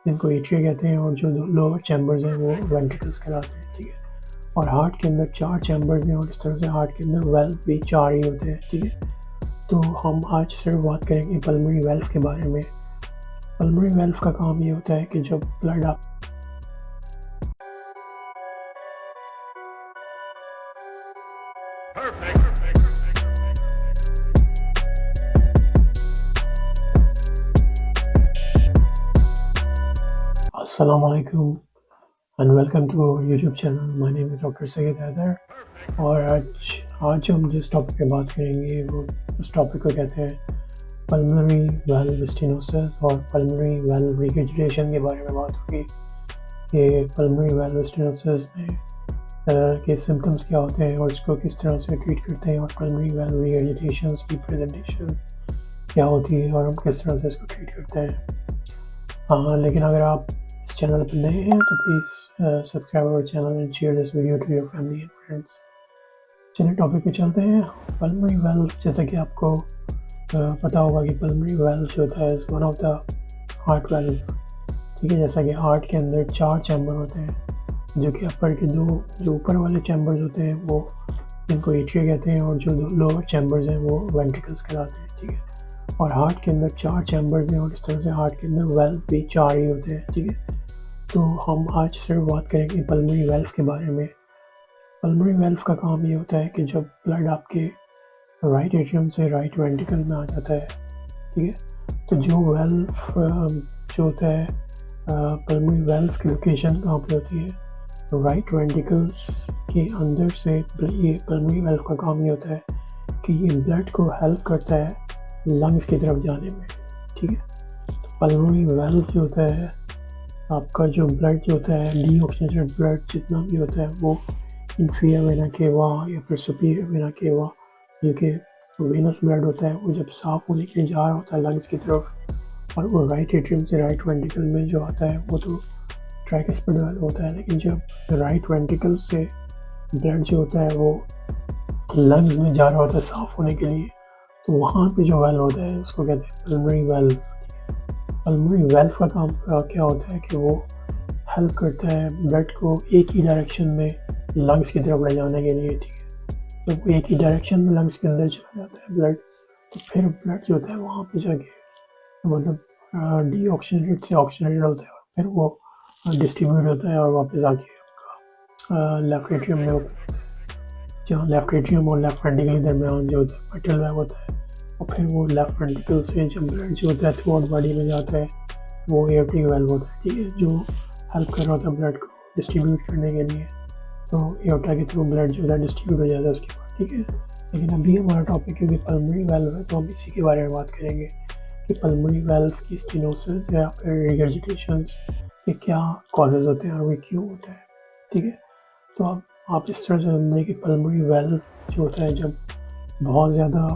जिनको एट्रिया कहते हैं, और जो लोअर चैम्बर्स हैं वो वेंट्रिकल्स कहलाते हैं, ठीक है। और हार्ट के अंदर 4 चैम्बर्स हैं और इस तरह से हार्ट के अंदर वेल्व भी 4 ही होते हैं, ठीक है। तो हम आज सिर्फ बात करेंगे पल्मोनरी वेल्व के बारे में। पल्मोनरी वेल्व का काम ये होता है कि जब ब्लड आप अस्सलाम वालेकुम and welcome to our YouTube channel. My name is doctor Syed Haider. और आज हम जिस टॉपिक पे बात करेंगे वो उस टॉपिक को कहते हैं पल्मोनरी वेल्व स्टेनोसिस और पल्मोनरी वेल्व रिगर्जिटेशन के बारे में बात होगी कि पल्मोनरी वेल्व स्टेनोसिस में के सिम्टम्स क्या होते हैं और इसको किस तरह से ट्रीट करते हैं, और पल्मोनरी वेल्व रिगर्जिटेशन की प्रेजेंटेशन क्या होती है और हम किस तरह से इसको ट्रीट करते हैं। लेकिन अगर आप इस चैनल पर नए हैं तो please subscribe our channel and share this video to your family and friends. चलिए टॉपिक पे चलते हैं। पल्मोनरी वेल्व, जैसा कि आपको पता होगा कि पल्मोनरी वेल्व जो होता है is one of the heart valve, ठीक है। जैसा कि हार्ट के अंदर 4 चैम्बर होते हैं, जो कि अपर के जो ऊपर वाले चैम्बर्स होते हैं वो जिनको एट्रिया कहते हैं, और जो लोअर चैम्बर्स हैं वो वेंट्रिकल्स कहलाते हैं, ठीक है। और हार्ट के अंदर 4 चैम्बर्स हैं और इस तरह से हार्ट के अंदर वेल्व भी 4 ही होते हैं, ठीक है। तो हम आज सिर्फ बात करेंगे पल्मोनरी वेल्व के बारे में। पल्मोनरी वेल्व का काम ये होता है कि जब ब्लड आपके राइट एट्रियम से राइट वेंट्रिकल में आ जाता है, ठीक है, तो जो वेल्व जो होता है पल्मोनरी वेल्व की लोकेशन कहाँ पे होती है, राइट वेंट्रिकल्स के अंदर से। ये पल्मोनरी वेल्व का काम ये होता है कि ये ब्लड को हेल्प करता है लंग्स की तरफ जाने में, ठीक है। तो पल्मोनरी वेल्व जो होता है, आपका जो ब्लड जो होता है डीऑक्सीजनेटेड ब्लड जितना भी होता है वो इन्फीरियर वेना केवा या फिर सुपीरियर वेना केवा, जो कि वेनस ब्लड होता है, वो जब साफ़ होने के लिए जा रहा होता है लंग्स की तरफ, और वो राइट एट्रियम से राइट वेंट्रिकल में जो आता है वो तो ट्राइकस्पिड वेल्व होता है। लेकिन जब राइट वेंट्रिकल से ब्लड जो होता है वो लंग्स में जा रहा होता है साफ़ होने के लिए, तो वहाँ पे जो वेल्व होता है उसको कहते हैं पल्मोनरी वेल्व। पल्मोनरी वेल्व का काम क्या होता है कि वो हेल्प करता है ब्लड को एक ही डायरेक्शन में लंग्स की तरफ ले जाने के लिए, ठीक है। जब वो एक ही डायरेक्शन में लंग्स के अंदर चला जाता है ब्लड, तो फिर ब्लड जो होता है वहाँ पे जाके मतलब डीऑक्सीजनेटेड से ऑक्सीजनेटेड होता है, और फिर वो डिस्ट्रीब्यूट होता है और वापस आके आपका लेफ्ट एट्रियम में ओपन होता है, जहाँ लेफ्ट एट्रियम और लेफ्ट वेंट्रिकल के दरमियान जो होता है मिडल वेव होता है। और फिर वो लेफ्ट वेंट्रिकल से जब ब्लड जो होता है थ्रू आउट बॉडी में जाता है, वो एओर्टिक वेल्व होता है, ठीक है, जो हेल्प कर रहा होता है ब्लड को डिस्ट्रीब्यूट करने के लिए। तो एओर्टा के थ्रू ब्लड जो होता है डिस्ट्रीब्यूट हो जाता है उसके बाद, ठीक है। लेकिन अभी हमारा टॉपिक क्योंकि पल्मोनरी वेल्व है तो हम इसी के बारे में बात करेंगे कि पल्मोनरी वेल्व की स्टेनोसिस या फिर रिगर्जिटेशंस के क्या कॉजेज़ होते हैं और वो क्यों होता है, ठीक है। तो अब आप इस तरह से समझें कि पल्मोनरी वेल्व जो होता है जब बहुत ज़्यादा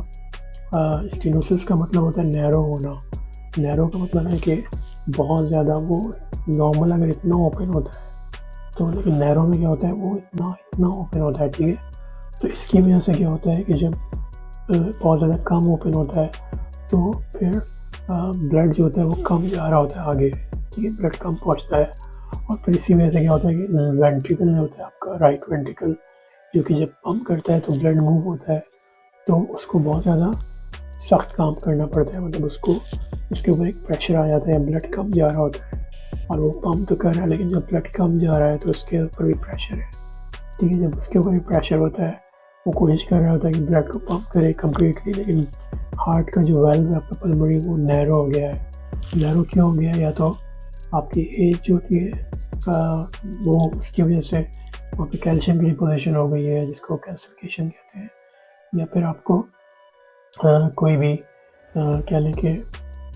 स्टेनोसिस का मतलब होता है नैरो होना। नैरो का मतलब है कि बहुत ज़्यादा वो नॉर्मल अगर इतना ओपन होता है तो, लेकिन नैरो में क्या होता है वो इतना ओपन होता है, ठीक है। तो इसकी वजह से क्या होता है कि जब बहुत ज़्यादा कम ओपन होता है तो फिर ब्लड जो होता है वो कम जा रहा होता है आगे, ठीक है, ब्लड कम पहुँचता है। और फिर इसी वजह से क्या होता है कि वेंट्रिकल जो होता है आपका राइट वेंट्रिकल, जो कि जब पंप करता है तो ब्लड मूव होता है, तो उसको बहुत ज़्यादा सख्त काम करना पड़ता है, मतलब उसके ऊपर एक प्रेशर आ जाता है, ब्लड कम जा रहा होता है और वो पंप तो कर रहा है, लेकिन जब ब्लड कम जा रहा है तो उसके ऊपर भी प्रेशर है, ठीक है। जब उसके ऊपर भी प्रेशर होता है वो कोशिश कर रहा होता है कि ब्लड को पंप करे कम्प्लीटली, लेकिन हार्ट का जो वेल्व है आपका पल्मोनरी वो नैरो हो गया है। नैरो क्यों हो गया है? या तो आपकी एज जो होती है वो उसकी वजह से वहाँ पे कैल्शियम की डिपोजिशन हो गई है जिसको कैल्सिफिकेशन कहते हैं, या फिर आपको कोई भी कह लें कि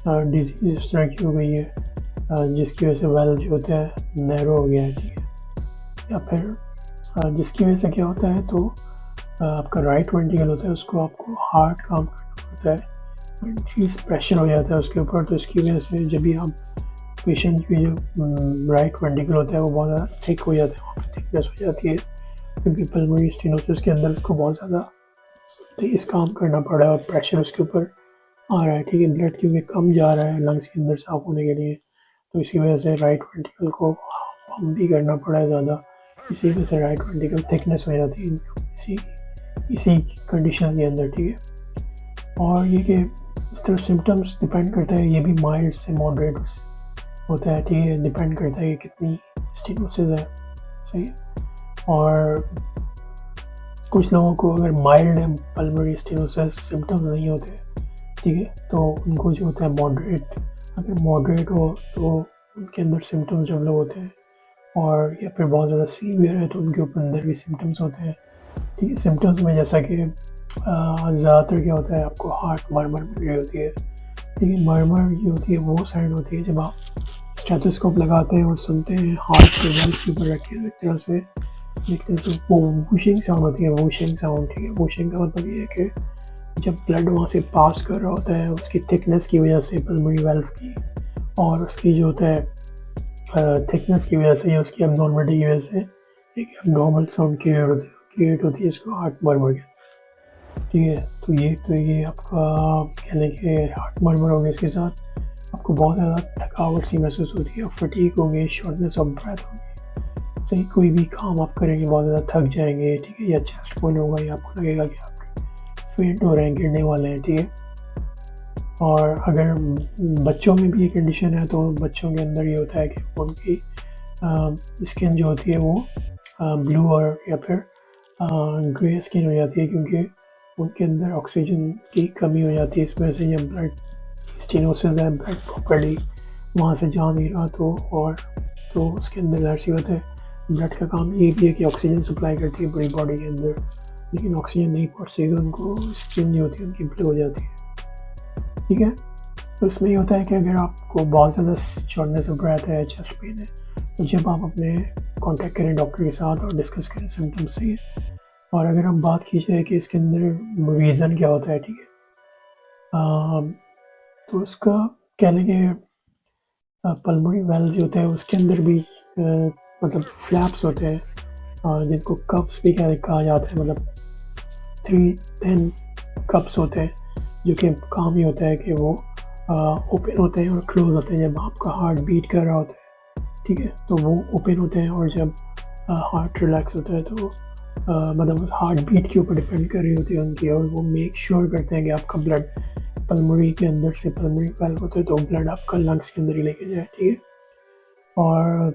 डिजीज़ इस तरह की हो गई है जिसकी वजह से वेल्व जो होता है नैरो हो गया है, ठीक है। या फिर जिसकी वजह से क्या होता है तो आपका राइट वेंट्रिकल होता है उसको आपको हार्ड काम करना पड़ता है, इंक्रीज प्रेशर हो जाता है उसके ऊपर। तो इसकी वजह से जब भी आप पेशेंट की जो राइट वेंट्रिकल होता है वो बहुत ज़्यादा थिक हो जाता है, वहाँ पर थिकनेस हो जाती है, क्योंकि पल्मोनरी स्टेनोसिस के अंदर उसको बहुत ज़्यादा तेज़ काम करना पड़ रहा है और प्रेशर उसके ऊपर आ रहा है, ठीक है। ब्लड क्योंकि कम जा रहा है लंग्स के अंदर साफ होने के लिए, तो इसी वजह से राइट वेंट्रिकल को पम्प भी करना पड़ा है ज़्यादा, इसी वजह से राइट वेंट्रिकल थिकनेस हो जाती है इसी कंडीशन के अंदर, ठीक है। और ये कि इस तरह सिम्टम्स डिपेंड करता है, ये भी माइल्ड से मॉडरेट होता है, ठीक है, डिपेंड करता है कि कितनी स्टेनोसिस है, सही है। और कुछ लोगों को अगर माइल्ड है पल्मोनरी स्टेनोसिस, सिम्टम्स नहीं होते, ठीक है, तो उनको जो होता है मॉडरेट, अगर मॉडरेट हो तो उनके अंदर सिम्टम्स डेवलप होते हैं, और या फिर बहुत ज़्यादा सीवियर है तो उनके ऊपर अंदर भी सिम्टम्स होते हैं, ठीक है। सिम्टम्स में जैसा कि ज़्यादातर क्या होता है, आपको हार्ट मरमर मिल रही होती है, ठीक है। मरमर जो होती है वो साइन होती है जब आप स्टेथोस्कोप लगाते हैं और सुनते हैं हार्ट के वेल्व के ऊपर रखे हैं, एक तरह से देखते हैं तो वो वूशिंग साउंड होती है, वूशिंग साउंड, ठीक है। वूशिंग का मतलब ये है कि जब ब्लड वहाँ से पास कर रहा होता है उसकी थिकनेस की वजह से पल्मोनरी वाल्व की, और उसकी जो होता है थिकनेस की वजह से या उसकी एब्नॉर्मलिटी की वजह से एक एब्नॉर्मल साउंड क्रिएट होती है, इसको हार्ट मरमर कहते हैं, ठीक है। तो ये आपका कहने के हार्ट मरमर हो गया, इसके साथ आपको बहुत ज़्यादा थकावट सी महसूस होती है, फटीग होगी, शॉर्टनेस ऑफ ब्रेथ होगी, सही। कोई भी काम आप करेंगे बहुत ज़्यादा थक जाएंगे, ठीक है, या चेस्ट पेन होगा, या आपको लगेगा कि आप फेंट हो रहे हैं, गिरने वाले हैं, ठीक है। और अगर बच्चों में भी ये कंडीशन है तो बच्चों के अंदर ये होता है कि उनकी स्किन जो होती है वो ब्लू और या फिर ग्रे स्किन हो जाती है, क्योंकि उनके अंदर ऑक्सीजन की कमी हो जाती है। इस वजह से जब ब्लड स्टेनोसिस है, ब्लड प्रॉपर्ली वहाँ से जा नहीं रहा तो उसके अंदर जाहिर सी बात है ब्लड का काम ये भी है कि ऑक्सीजन सप्लाई करती है पूरी बॉडी के अंदर, लेकिन ऑक्सीजन नहीं पहुँचती तो उनको स्किन जो होती है उनकी ब्लू हो जाती है, ठीक है। तो इसमें ये होता है कि अगर आपको बहुत ज़्यादा शॉर्टनेस ऑफ ब्रेथ है, चेस्ट पेन है, तो जब आप अपने कांटेक्ट करें डॉक्टर के साथ और डिस्कस करें सिम्टम्स से। और अगर हम बात की जाए कि इसके अंदर रीज़न क्या होता है, ठीक है, तो उसका कहने के पल्मोनरी वाल्व जो होता है उसके अंदर भी मतलब फ्लैप्स होते हैं, जिनको कप्स भी कहा जाता है, मतलब 3 10 कप्स होते हैं, जो कि काम ही होता है कि वो ओपन होते हैं और क्लोज होते हैं जब आपका हार्ट बीट कर रहा होता है, ठीक है। तो वो ओपन होते हैं, और जब हार्ट रिलैक्स होता है तो मतलब हार्ट बीट के ऊपर डिपेंड कर रही होती है उनकी, और वो मेक श्योर करते हैं कि आपका ब्लड पल्मोनरी के अंदर से, पल्मोनरी वाल्व होता है तो ब्लड आपका लंग्स के अंदर ही लेके जाए, ठीक है। और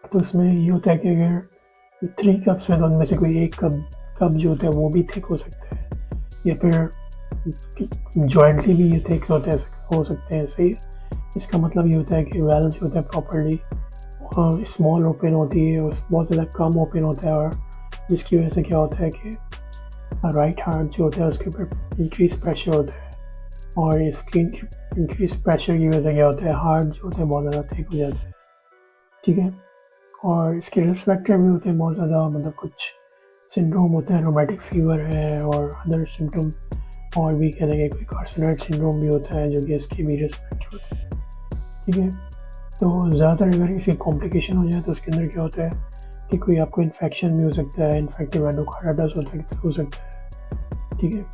तो इसमें ये होता है कि अगर 3 कप्स है तो उनमें से कोई एक कप जो होता है वो भी थिक हो सकता है, या फिर जॉइंटली भी ये थिक हो सकते हैं, सही है। इसका मतलब ये होता है कि वाल्व जो होता है प्रॉपर्ली स्मॉल ओपन होती है, बहुत ज़्यादा कम ओपन होता है, और जिसकी वजह से क्या होता है कि राइट हार्ट जो होता है उसके ऊपर इंक्रीज प्रेशर होता है, और इस इंक्रीज प्रेशर की वजह से क्या होता है, हार्ट जो होता है बहुत ज़्यादा थिक हो जाता है, ठीक है। और इसके रिस्क फैक्टर भी होते हैं बहुत ज़्यादा, मतलब कुछ सिंड्रोम होते हैं, रोमेटिक फीवर है और अदर सिम्टम, और भी कहने के कोई कार्सिनोइड सिंड्रोम भी होता है जो कि इसके भी रिस्क फैक्टर होते हैं, ठीक है। तो ज़्यादातर अगर किसी कॉम्प्लिकेशन हो जाए तो उसके अंदर क्या होता है कि कोई आपको इन्फेक्शन भी हो सकता है, इन्फेक्टिव एंडोकार्डाइटिस हो सकता है, ठीक है।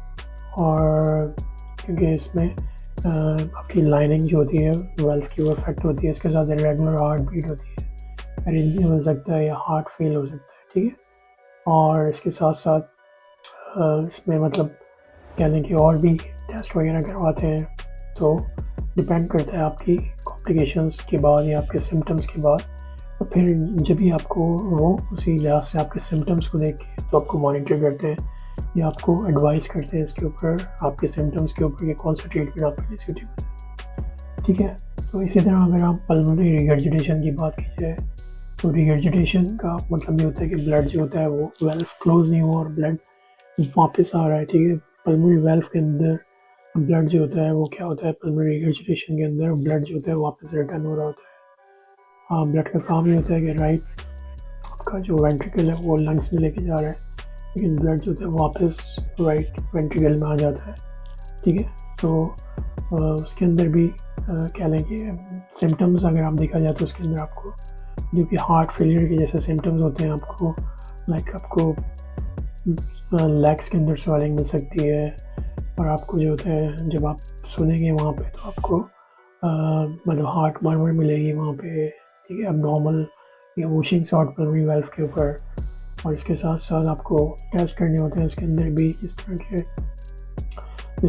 और क्योंकि इसमें आपकी लाइनिंग जो होती है वाल्व की वो इफेक्ट होती है, इसके साथ इरेगुलर हार्ट बीट होती है, अरेंजमेंट हो सकता है या हार्ट फेल हो सकता है, ठीक है। और इसके साथ साथ इसमें मतलब यानी कि और भी टेस्ट वगैरह करवाते हैं, तो डिपेंड करता है आपकी कॉम्प्लिकेशंस के बाद या आपके सिम्टम्स के बाद, तो फिर जब भी आपको वो उसी लिहाज से आपके सिम्टम्स को देख के तो आपको मॉनिटर करते हैं या आपको एडवाइस करते हैं इसके ऊपर, आपके सिम्टम्स के ऊपर कि कौन सा ट्रीटमेंट आपके लिए सूटेबल है, ठीक है। तो इसी तरह अगर आप पल्मोनरी रिगर्जिटेशन की बात की जाए तो रिगर्जिटेशन का मतलब ये होता है कि ब्लड जो होता है वो वाल्व क्लोज नहीं हुआ और ब्लड वापस आ रहा है, ठीक है। पल्मोनरी वाल्व के अंदर ब्लड जो होता है वो क्या होता है, पल्मोनरी रिगर्जिटेशन के अंदर ब्लड जो होता है वापस रिटर्न हो रहा होता है। हाँ, ब्लड का काम ये होता है कि राइट आपका जो वेंट्रिकल है वो लंग्स में लेके जा रहा है, लेकिन ब्लड जो होता है वापस राइट वेंट्रिकल में आ जाता है, ठीक है। तो उसके अंदर भी क्या लें कि सिम्टम्स अगर आप देखा जाए तो उसके अंदर आपको जो कि हार्ट फेलियर के जैसे सिम्टम्स होते हैं, आपको लाइक आपको लेग्स के अंदर स्वेलिंग मिल सकती है, और आपको जो होता है जब आप सुनेंगे वहाँ पे तो आपको मतलब हार्ट मर्मर मिलेगी वहाँ पे, ठीक है, अब नॉर्मल या वॉशिंग शॉट पल्मोनरी वाल्व के ऊपर। और इसके साथ साथ आपको टेस्ट करने होते हैं इसके अंदर भी इस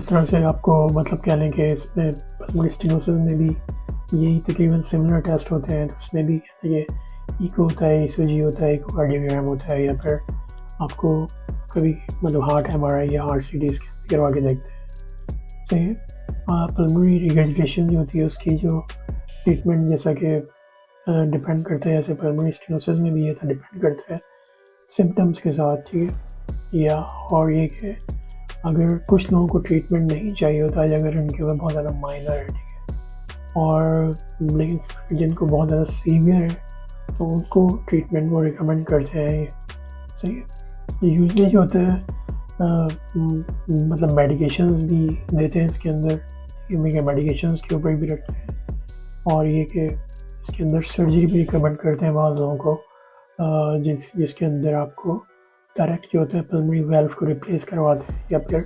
तरह से आपको मतलब कह लें कि इसमें पल्मोनरी स्टेनोसिस में भी यही तकरीबन सिमिलर टेस्ट होते हैं। तो इसमें भी कहते हैं कि ईको होता है, ईसीजी होता है, इकोकार्डियोग्राम होता है, या फिर आपको कभी मतलब हार्ट एमआरआई या हार्ट सीटी स्कैन करवा के देखते हैं। सही है। पल्मोनरी रिगर्जिटेशन जो होती है उसकी जो ट्रीटमेंट जैसा कि डिपेंड करता है, जैसे पल्मोनरी स्टेनोसिस में भी ये था, डिपेंड करता है सिम्टम्स के साथ, ठीक है। या और ये कि अगर कुछ लोगों को ट्रीटमेंट नहीं चाहिए होता है, अगर उनके ऊपर बहुत ज़्यादा माइनर है, ठीक है, और लेकिन जिनको बहुत ज़्यादा सीवियर है तो उनको ट्रीटमेंट वो रिकमेंड करते हैं। सही है। यूजली जो होता है मतलब मेडिकेशंस भी देते हैं इसके अंदर, ये मेडिकेशंस के ऊपर भी रखते हैं। और ये कि इसके अंदर सर्जरी भी रिकमेंड करते हैं बहुत लोगों को, जिसके अंदर आपको डायरेक्ट जो होता है पल्मोनरी वाल्व को रिप्लेस करवाते हैं, या फिर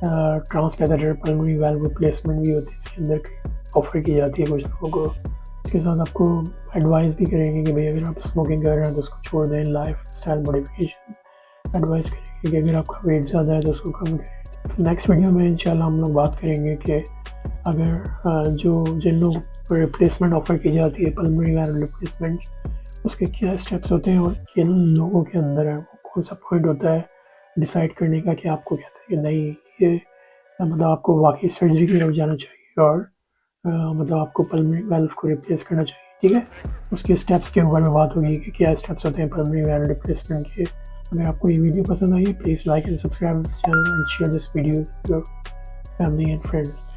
ट्रांसकैथेटर पल्मोनरी वाल्व रिप्लेसमेंट भी होती है इसके अंदर ऑफर की जाती है कुछ लोगों को। इसके साथ आपको एडवाइस भी करेंगे कि भाई अगर आप स्मोकिंग कर रहे हैं तो उसको छोड़ दें, लाइफ स्टाइल मॉडिफिकेशन एडवाइस करेंगे कि अगर आपका वेट ज़्यादा है तो उसको कम करें। नेक्स्ट वीडियो में इंशाल्लाह हम लोग बात करेंगे कि अगर जिन लोगों को रिप्लेसमेंट ऑफर की जाती है पल्मोनरी वाल्व रिप्लेसमेंट, उसके क्या स्टेप्स होते हैं और किन लोगों के अंदर है, वो कौन सा पॉइंट होता है डिसाइड करने का कि आपको कहता है कि नहीं ये मतलब आपको वाकई सर्जरी की तरफ जाना चाहिए और मतलब आपको पल्मोनरी वाल्व को रिप्लेस करना चाहिए, ठीक है। उसके स्टेप्स के ऊपर में बात होगी कि क्या स्टेप्स होते हैं पल्मोनरी वाल्व रिप्लेसमेंट के। अगर आपको ये वीडियो पसंद आई है please like and subscribe this channel and share this video with your family and friends.